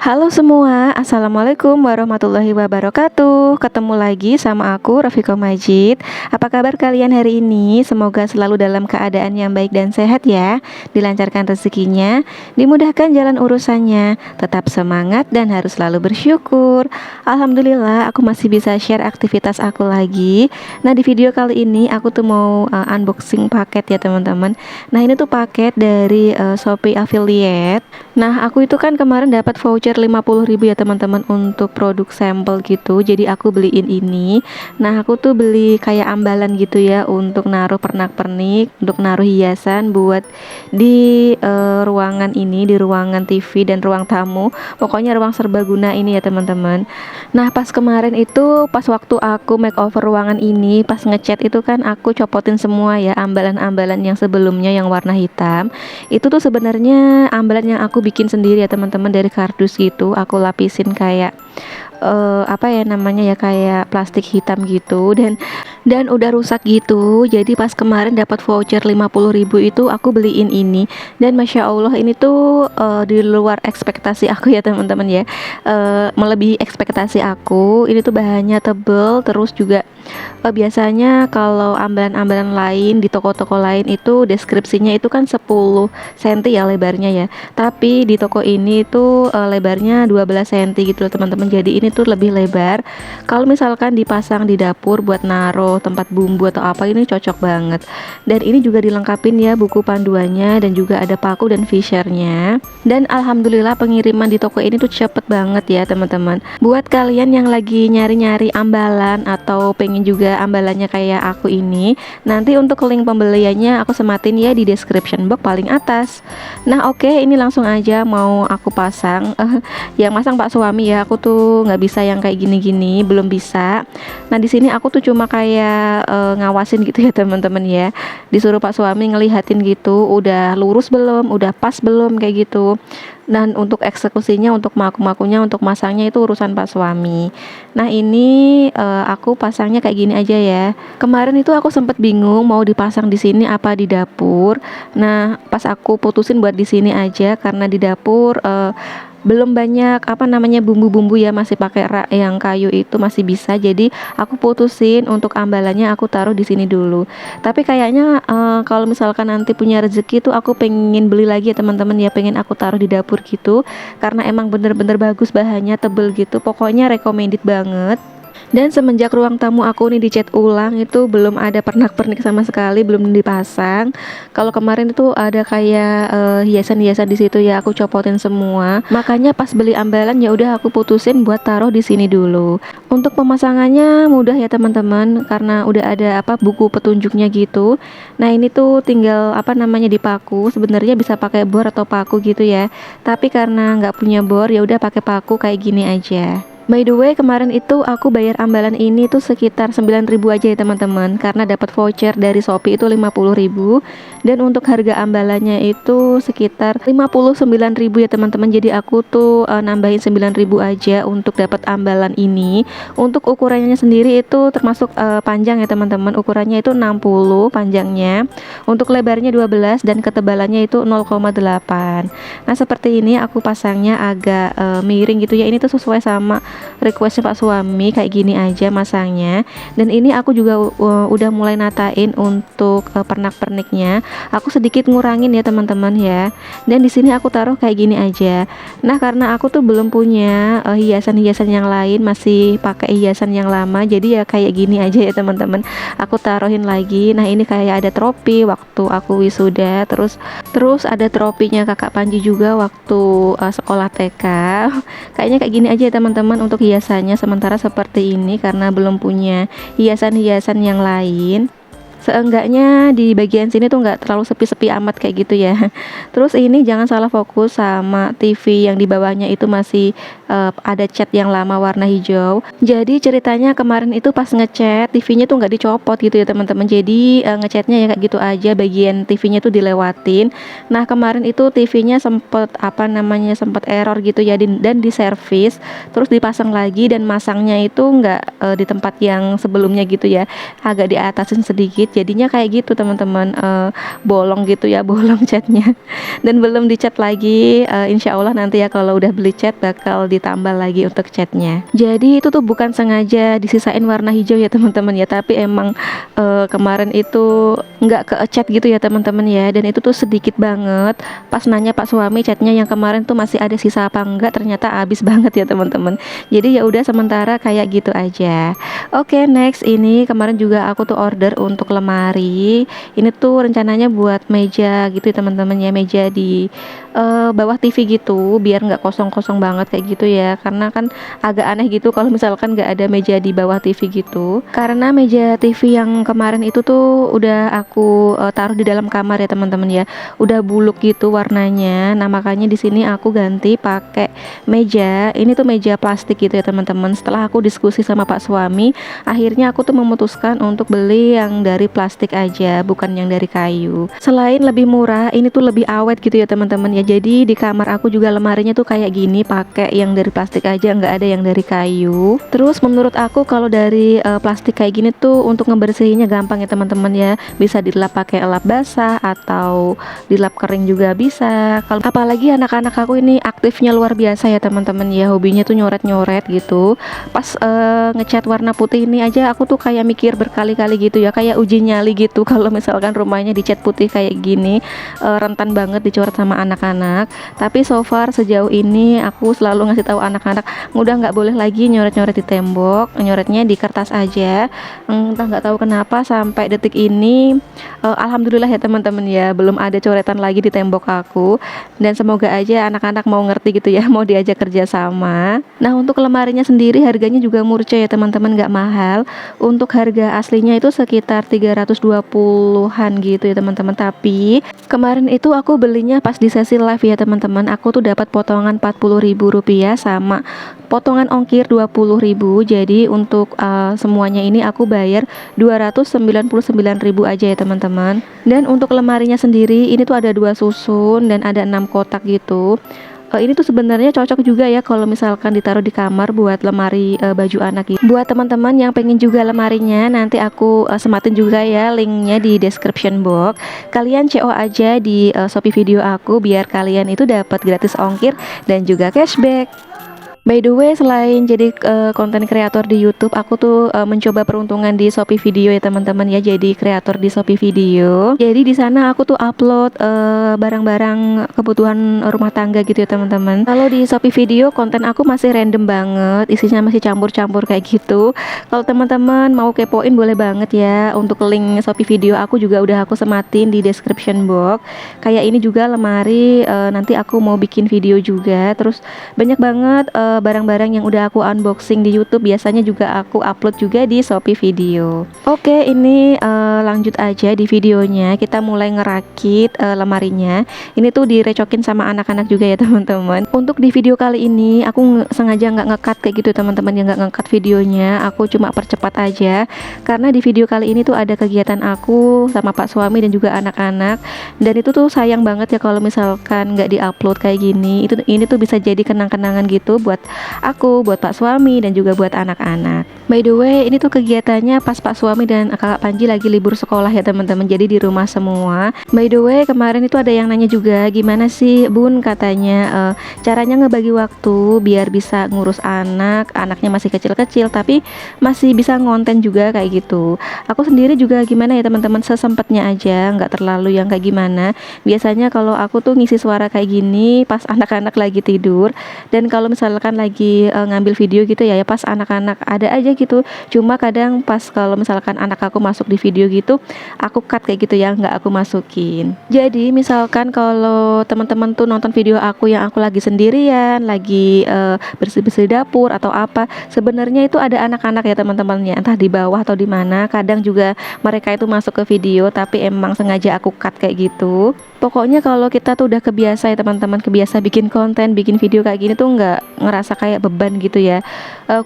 Halo semua, Assalamualaikum warahmatullahi wabarakatuh. Ketemu lagi sama aku, Rafiko Majid. Apa kabar kalian hari ini? Semoga selalu dalam keadaan yang baik dan sehat ya. Dilancarkan rezekinya, dimudahkan jalan urusannya. Tetap semangat dan harus selalu bersyukur. Alhamdulillah, aku masih bisa share aktivitas aku lagi. Nah, di video kali ini aku tuh mau unboxing paket ya teman-teman. Nah, ini tuh paket dari Shopee Affiliate. Nah, aku itu kan kemarin dapat voucher 50.000 ya teman-teman untuk produk sampel gitu. Jadi aku beliin ini. Nah, aku tuh beli kayak ambalan gitu ya untuk naruh pernak-pernik, untuk naruh hiasan buat di ruangan ini, di ruangan TV dan ruang tamu. Pokoknya ruang serbaguna ini ya teman-teman. Nah, pas kemarin itu pas waktu aku makeover ruangan ini, pas ngecat itu kan aku copotin semua ya ambalan-ambalan yang sebelumnya yang warna hitam. Itu tuh sebenarnya ambalan yang aku bikin sendiri ya teman-teman, dari kardus gitu. Aku lapisin kayak apa ya namanya ya, kayak plastik hitam gitu, dan udah rusak gitu. Jadi pas kemarin dapat voucher 50.000 itu aku beliin ini, dan masya Allah ini tuh di luar ekspektasi aku ya teman-teman ya. Melebihi ekspektasi aku. Ini tuh bahannya tebel, terus juga biasanya kalau ambalan-ambalan lain di toko-toko lain itu deskripsinya itu kan 10 cm ya lebarnya ya, tapi di toko ini tuh lebarnya 12 cm gitu loh teman-teman. Jadi ini tuh lebih lebar. Kalau misalkan dipasang di dapur buat naruh tempat bumbu atau apa, ini cocok banget. Dan ini juga dilengkapin ya buku panduannya, dan juga ada paku dan fishernya. Dan alhamdulillah pengiriman di toko ini tuh cepet banget ya teman-teman. Buat kalian yang lagi nyari-nyari ambalan atau pengen juga ambalannya kayak aku ini, nanti untuk link pembeliannya aku sematin ya di description box paling atas. Nah, oke, ini langsung aja mau aku pasang. Yang masang Pak suami ya, aku tuh nggak bisa yang kayak gini-gini, belum bisa. Nah, di sini aku tuh cuma kayak ngawasin gitu ya teman-teman ya. Disuruh Pak suami ngelihatin gitu, udah lurus belum, udah pas belum, kayak gitu. Dan untuk eksekusinya, untuk maku-makunya, untuk masangnya itu urusan Pak suami. Nah, ini aku pasangnya kayak gini aja ya. Kemarin itu aku sempet bingung mau dipasang di sini apa di dapur. Nah, pas aku putusin buat di sini aja karena di dapur belum banyak apa namanya bumbu-bumbu ya, masih pakai rak yang kayu itu masih bisa. Jadi aku putusin untuk ambalannya aku taruh di sini dulu. Tapi kayaknya kalau misalkan nanti punya rezeki tuh aku pengen beli lagi ya teman-teman ya, pengen aku taruh di dapur gitu, karena emang bener-bener bagus, bahannya tebel gitu. Pokoknya recommended banget. Dan semenjak ruang tamu aku nih dicat ulang, itu belum ada pernak-pernik sama sekali, belum dipasang. Kalau kemarin itu ada kayak hiasan-hiasan di situ ya, aku copotin semua. Makanya pas beli ambalan ya udah aku putusin buat taruh di sini dulu. Untuk pemasangannya mudah ya teman-teman, karena udah ada apa buku petunjuknya gitu. Nah, ini tuh tinggal apa namanya dipaku. Sebenarnya bisa pakai bor atau paku gitu ya. Tapi karena nggak punya bor ya udah pakai paku kayak gini aja. By the way, kemarin itu aku bayar ambalan ini tuh sekitar 9.000 aja ya teman-teman, karena dapat voucher dari Shopee itu 50.000, dan untuk harga ambalannya itu sekitar 59.000 ya teman-teman. Jadi aku tuh nambahin 9.000 aja untuk dapat ambalan ini. Untuk ukurannya sendiri itu termasuk panjang ya teman-teman. Ukurannya itu 60 panjangnya, untuk lebarnya 12, dan ketebalannya itu 0,8. Nah, seperti ini aku pasangnya agak miring gitu ya. Ini tuh sesuai sama requestnya Pak suami, kayak gini aja masangnya. Dan ini aku juga udah mulai natain untuk pernak-perniknya. Aku sedikit ngurangin ya teman-teman ya. Dan di sini aku taruh kayak gini aja. Nah, karena aku tuh belum punya hiasan-hiasan yang lain, masih pakai hiasan yang lama, jadi ya kayak gini aja ya teman-teman. Aku taruhin lagi. Nah, ini kayak ada tropi waktu aku wisuda, terus ada tropinya Kakak Panji juga waktu sekolah TK. Kayaknya kayak gini aja ya teman-teman untuk hiasannya sementara seperti ini, karena belum punya hiasan-hiasan yang lain. Seenggaknya di bagian sini tuh nggak terlalu sepi-sepi amat kayak gitu ya. Terus ini jangan salah fokus sama TV yang di bawahnya, itu masih ada cat yang lama warna hijau. Jadi ceritanya kemarin itu pas ngecat TV-nya tuh nggak dicopot gitu ya teman-teman. Jadi ngecatnya ya kayak gitu aja, bagian TV-nya tuh dilewatin. Nah, kemarin itu TV-nya sempet apa namanya, sempet error gitu ya, dan diservis, terus dipasang lagi, dan masangnya itu nggak di tempat yang sebelumnya gitu ya, agak di atasin sedikit. Majid. Jadinya kayak gitu teman-teman, bolong gitu ya, bolong catnya. Dan belum dicat lagi, insya Allah nanti ya kalau udah beli cat bakal ditambah lagi untuk catnya. Jadi itu tuh bukan sengaja disisain warna hijau ya teman-teman ya, tapi emang kemarin itu nggak kecat gitu ya teman-teman ya, dan itu tuh sedikit banget. Pas nanya Pak suami catnya yang kemarin tuh masih ada sisa apa enggak, ternyata habis banget ya teman-teman. Jadi ya udah sementara kayak gitu aja. Oke, next ini kemarin juga aku tuh order untuk lemari. Ini tuh rencananya buat meja gitu ya teman-teman ya, meja di bawah TV gitu, biar nggak kosong-kosong banget kayak gitu ya, karena kan agak aneh gitu kalau misalkan nggak ada meja di bawah TV gitu. Karena meja TV yang kemarin itu tuh udah aku taruh di dalam kamar ya teman-teman ya, udah buluk gitu warnanya. Nah makanya di sini aku ganti pakai meja. Ini tuh meja plastik gitu ya teman-teman. Setelah aku diskusi sama Pak suami, akhirnya aku tuh memutuskan untuk beli yang dari plastik aja, bukan yang dari kayu. Selain lebih murah, ini tuh lebih awet gitu ya teman-teman ya. Jadi di kamar aku juga lemarinya tuh kayak gini, pakai yang dari plastik aja, nggak ada yang dari kayu. Terus menurut aku kalau dari plastik kayak gini tuh untuk ngebersihinnya gampang ya teman-teman ya. Bisa dilap pakai lap basah atau dilap kering juga bisa. Kalau apalagi anak-anak aku ini aktifnya luar biasa ya teman-teman ya, hobinya tuh nyoret-nyoret gitu. Pas ngecat warna putih ini aja aku tuh kayak mikir berkali-kali gitu ya, kayak uji nyali gitu kalau misalkan rumahnya dicat putih kayak gini, rentan banget dicoret sama anak-anak. Tapi so far sejauh ini aku selalu ngasih tahu anak-anak udah nggak boleh lagi nyoret-nyoret di tembok, nyoretnya di kertas aja. Entah nggak tahu kenapa sampai detik ini alhamdulillah ya teman-teman ya, belum ada coretan lagi di tembok aku. Dan semoga aja anak-anak mau ngerti gitu ya, mau diajak kerja sama. Nah untuk lemarinya sendiri harganya juga murah ya teman-teman, nggak mahal. Untuk harga aslinya itu sekitar 320-an gitu ya teman-teman. Tapi kemarin itu aku belinya pas di sesi live ya teman-teman. Aku tuh dapat potongan Rp40.000 sama potongan ongkir 20.000. Jadi untuk semuanya ini aku bayar 299.000 aja ya teman-teman. Dan untuk lemarinya sendiri ini tuh ada 2 susun dan ada 6 kotak gitu. Ini tuh sebenarnya cocok juga ya kalau misalkan ditaruh di kamar buat lemari baju anak gitu. Buat teman-teman yang pengen juga lemarinya, nanti aku sematin juga ya linknya di description box. Kalian CO aja di Shopee video aku biar kalian itu dapat gratis ongkir dan juga cashback. By the way, selain jadi konten kreator di YouTube, aku tuh mencoba peruntungan di Shopee Video ya teman-teman ya. Jadi kreator di Shopee Video. Jadi di sana aku tuh upload barang-barang kebutuhan rumah tangga gitu ya teman-teman. Kalau di Shopee Video konten aku masih random banget, isinya masih campur-campur kayak gitu. Kalau teman-teman mau kepoin boleh banget ya. Untuk link Shopee Video aku juga udah aku sematin di description box. Kayak ini juga lemari, nanti aku mau bikin video juga. Terus banyak banget barang-barang yang udah aku unboxing di YouTube, biasanya juga aku upload juga di Shopee Video. Oke, ini lanjut aja di videonya. Kita mulai ngerakit lemarinya. Ini tuh direcokin sama anak-anak juga ya teman-teman. Untuk di video kali ini aku sengaja nggak ngekat kayak gitu teman-teman, yang nggak ngekat videonya. Aku cuma percepat aja karena di video kali ini tuh ada kegiatan aku sama Pak suami dan juga anak-anak. Dan itu tuh sayang banget ya kalau misalkan nggak diupload kayak gini. Ini tuh bisa jadi kenang-kenangan gitu buat aku, buat Pak suami dan juga buat anak-anak. By the way, ini tuh kegiatannya pas Pak suami dan kakak Panji lagi libur sekolah ya teman-teman. Jadi di rumah semua. By the way, kemarin itu ada yang nanya juga, gimana sih Bun katanya caranya ngebagi waktu biar bisa ngurus anak, anaknya masih kecil-kecil tapi masih bisa ngonten juga kayak gitu. Aku sendiri juga gimana ya teman-teman, sesempatnya aja, nggak terlalu yang kayak gimana. Biasanya kalau aku tuh ngisi suara kayak gini pas anak-anak lagi tidur, dan kalau misalkan lagi ngambil video gitu ya pas anak-anak ada aja gitu. Cuma kadang pas kalau misalkan anak aku masuk di video gitu, aku cut kayak gitu ya, nggak aku masukin. Jadi misalkan kalau teman-teman tuh nonton video aku yang aku lagi sendirian, lagi bersih-bersih dapur atau apa, sebenarnya itu ada anak-anak ya teman-temannya, entah di bawah atau di mana. Kadang juga mereka itu masuk ke video tapi emang sengaja aku cut kayak gitu. Pokoknya kalau kita tuh udah kebiasa ya teman-teman, kebiasa bikin konten, bikin video kayak gini tuh nggak ngerasa kayak beban gitu ya.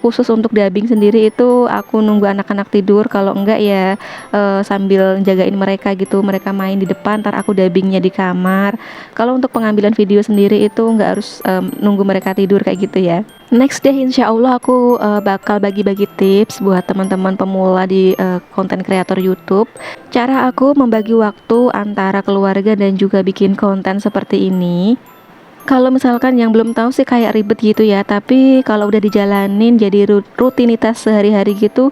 Khusus untuk dubbing sendiri itu aku nunggu anak-anak tidur, kalau enggak ya sambil jagain mereka gitu, mereka main di depan, ntar aku dubbingnya di kamar. Kalau untuk pengambilan video sendiri itu nggak harus nunggu mereka tidur kayak gitu ya. Next deh, insya Allah aku bakal bagi-bagi tips buat teman-teman pemula di konten kreator YouTube. Cara aku membagi waktu antara keluarga dan juga bikin konten seperti ini. Kalau misalkan yang belum tahu sih kayak ribet gitu ya, tapi kalau udah dijalanin jadi rutinitas sehari-hari gitu,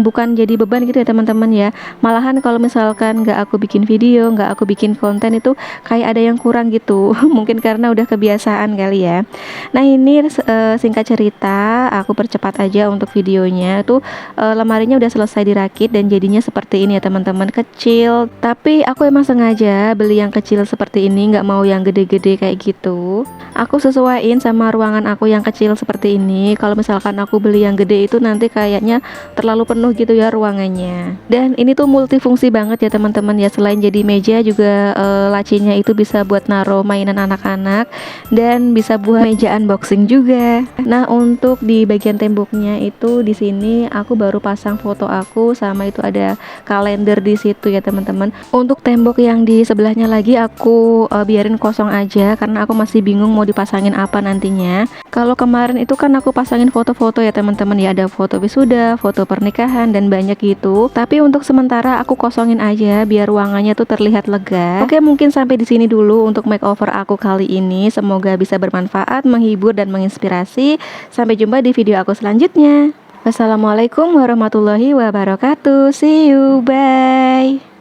bukan jadi beban gitu ya teman-teman ya. Malahan kalau misalkan nggak aku bikin video, nggak aku bikin konten itu kayak ada yang kurang gitu. Mungkin karena udah kebiasaan kali ya. Nah ini singkat cerita, aku percepat aja untuk videonya. Tuh lemarinya udah selesai dirakit dan jadinya seperti ini ya teman-teman, kecil. Tapi aku emang sengaja beli yang kecil seperti ini, nggak mau yang gede-gede kayak gitu. Aku sesuaiin sama ruangan aku yang kecil seperti ini. Kalau misalkan aku beli yang gede itu nanti kayaknya terlalu penuh gitu ya ruangannya. Dan ini tuh multifungsi banget ya teman-teman ya. Selain jadi meja juga lacinya itu bisa buat naruh mainan anak-anak dan bisa buat meja unboxing juga. Nah, untuk di bagian temboknya itu di sini aku baru pasang foto aku, sama itu ada kalender di situ ya teman-teman. Untuk tembok yang di sebelahnya lagi aku biarin kosong aja karena aku masih bingung mau dipasangin apa nantinya. Kalau kemarin itu kan aku pasangin foto-foto ya teman-teman ya, ada foto wisuda, foto pernikahan dan banyak gitu. Tapi untuk sementara aku kosongin aja biar ruangannya tuh terlihat lega. Oke, mungkin sampai di sini dulu untuk makeover aku kali ini. Semoga bisa bermanfaat, menghibur dan menginspirasi. Sampai jumpa di video aku selanjutnya. Wassalamualaikum warahmatullahi wabarakatuh. See you, bye.